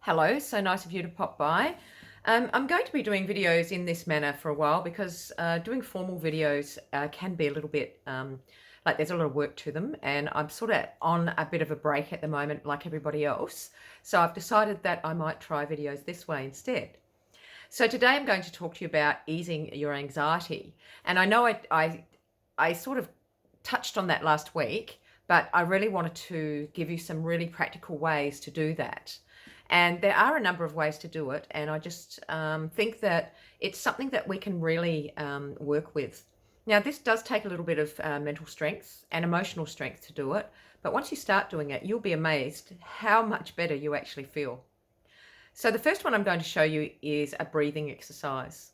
Hello, so nice of you to pop by. I'm going to be doing videos in this manner for a while because doing formal videos can be a little bit like there's a lot of work to them, and I'm sort of on a bit of a break at the moment like everybody else. So I've decided that I might try videos this way instead. So today I'm going to talk to you about easing your anxiety. And I know I sort of touched on that last week, but I really wanted to give you some really practical ways to do that. And there are a number of ways to do it, and I just think that it's something that we can really work with. Now, this does take a little bit of mental strength and emotional strength to do it, but once you start doing it, you'll be amazed how much better you actually feel. So the first one I'm going to show you is a breathing exercise.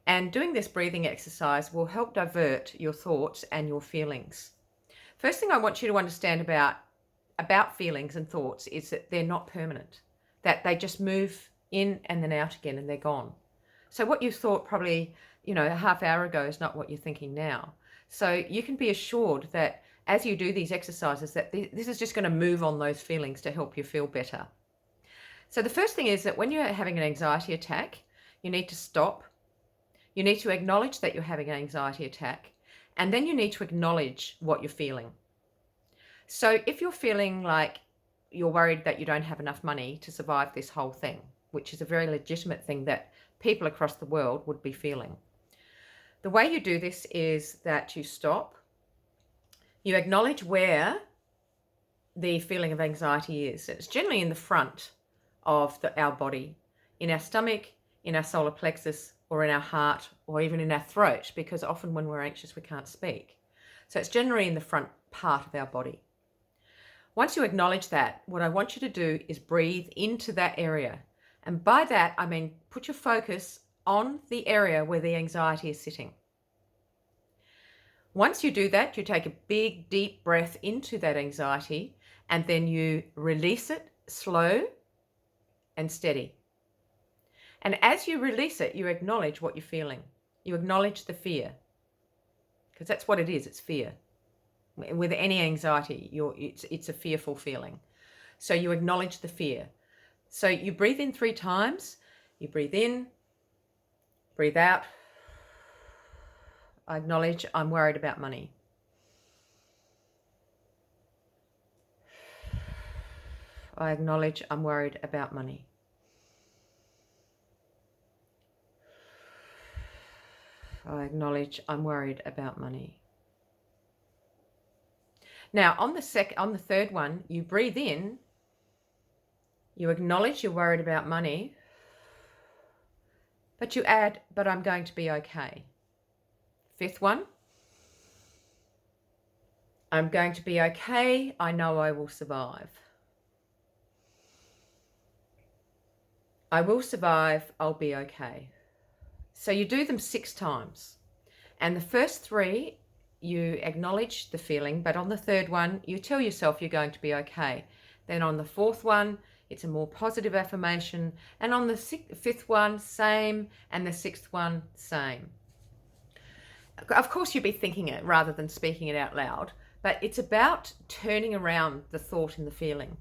And doing this breathing exercise will help divert your thoughts and your feelings. First thing I want you to understand about feelings and thoughts is that they're not permanent, that they just move in and then out again and they're gone. So what you thought probably, a half hour ago is not what you're thinking now. So you can be assured that as you do these exercises that this is just going to move on those feelings to help you feel better. So the first thing is that when you're having an anxiety attack, you need to stop. You need to acknowledge that you're having an anxiety attack, and then you need to acknowledge what you're feeling. So if you're feeling like you're worried that you don't have enough money to survive this whole thing, which is a very legitimate thing that people across the world would be feeling, the way you do this is that you stop, you acknowledge where the feeling of anxiety is. It's generally in the front of our body, in our stomach, in our solar plexus, or in our heart, or even in our throat, because often when we're anxious we can't speak. So it's generally in the front part of our body. Once you acknowledge that, what I want you to do is breathe into that area. And by that, I mean put your focus on the area where the anxiety is sitting. Once you do that, you take a big, deep breath into that anxiety, and then you release it slow and steady. And as you release it, you acknowledge what you're feeling. You acknowledge the fear, because that's what it is, it's fear. With any anxiety, it's a fearful feeling. So you acknowledge the fear. So you breathe in 3 times. You breathe in, breathe out. I acknowledge I'm worried about money. I acknowledge I'm worried about money. I acknowledge I'm worried about money. Now, on the third one, you breathe in, you acknowledge you're worried about money, but you add, but I'm going to be okay. 5th one, I'm going to be okay. I know I will survive. I will survive. I'll be okay. So you do them 6 times. And the first 3, you acknowledge the feeling, but on the 3rd one, you tell yourself you're going to be okay. Then on the 4th one, it's a more positive affirmation. And on the 5th one, same. And the 6th one, same. Of course, you'd be thinking it rather than speaking it out loud, but it's about turning around the thought and the feeling.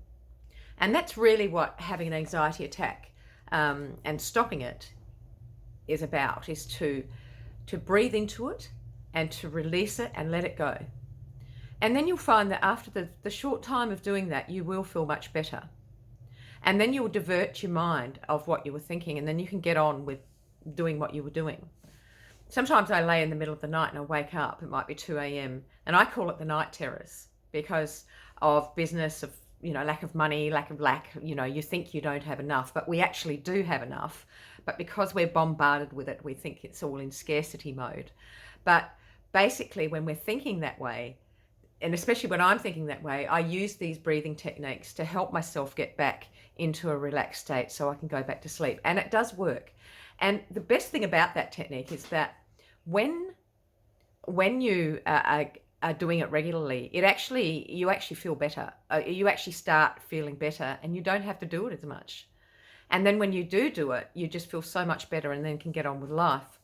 And that's really what having an anxiety attack and stopping it is about, is to breathe into it and to release it and let it go. And then you'll find that after the short time of doing that, you will feel much better. And then you'll divert your mind of what you were thinking, and then you can get on with doing what you were doing. Sometimes I lay in the middle of the night and I wake up, it might be 2 a.m, and I call it the night terrors because of business, of lack of money, you think you don't have enough, but we actually do have enough. But because we're bombarded with it, we think it's all in scarcity mode. But basically, when we're thinking that way, and especially when I'm thinking that way, I use these breathing techniques to help myself get back into a relaxed state so I can go back to sleep. And it does work. And the best thing about that technique is that when you are doing it regularly, you actually feel better. You actually start feeling better, and you don't have to do it as much. And then when you do it, you just feel so much better and then can get on with life.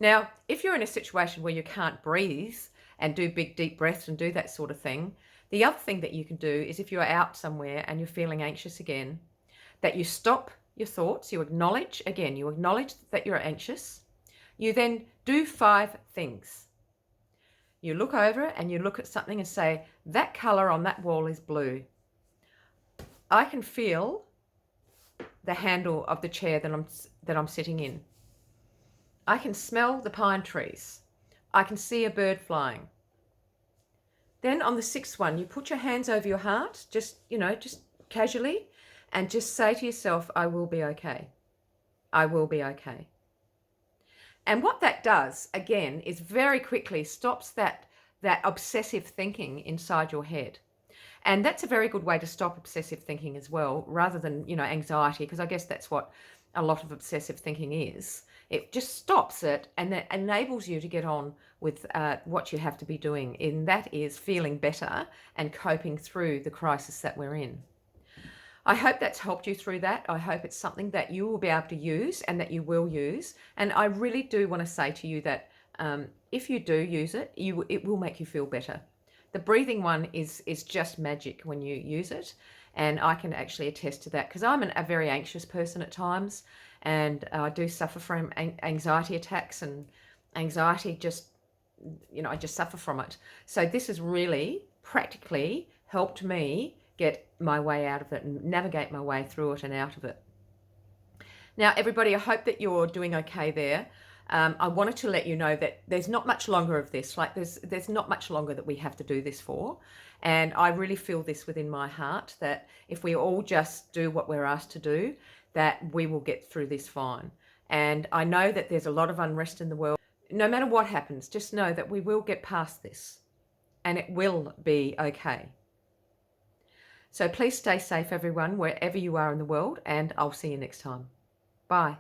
Now, if you're in a situation where you can't breathe and do big, deep breaths and do that sort of thing, the other thing that you can do is if you're out somewhere and you're feeling anxious again, that you stop your thoughts, you acknowledge that you're anxious. You then do 5 things. You look over it and you look at something and say, that color on that wall is blue. I can feel the handle of the chair that I'm sitting in. I can smell the pine trees. I can see a bird flying. Then on the 6th one, you put your hands over your heart, just casually, and just say to yourself, I will be okay. I will be okay. And what that does, again, is very quickly stops that obsessive thinking inside your head. And that's a very good way to stop obsessive thinking as well, rather than, anxiety, because I guess that's what a lot of obsessive thinking is. It just stops it and that enables you to get on with what you have to be doing, and that is feeling better and coping through the crisis that we're in. I hope that's helped you through that. I hope it's something that you will be able to use and that you will use. And I really do want to say to you that if you do use it, it will make you feel better. The breathing one is just magic when you use it. And I can actually attest to that because I'm a very anxious person at times, and I do suffer from anxiety attacks, and anxiety I just suffer from it. So this has really practically helped me get my way out of it and navigate my way through it and out of it. Now, everybody, I hope that you're doing okay there. I wanted to let you know that there's not much longer of this. Like there's not much longer that we have to do this for. And I really feel this within my heart that if we all just do what we're asked to do, that we will get through this fine. And I know that there's a lot of unrest in the world. No matter what happens, just know that we will get past this and it will be okay. So please stay safe, everyone, wherever you are in the world, and I'll see you next time. Bye.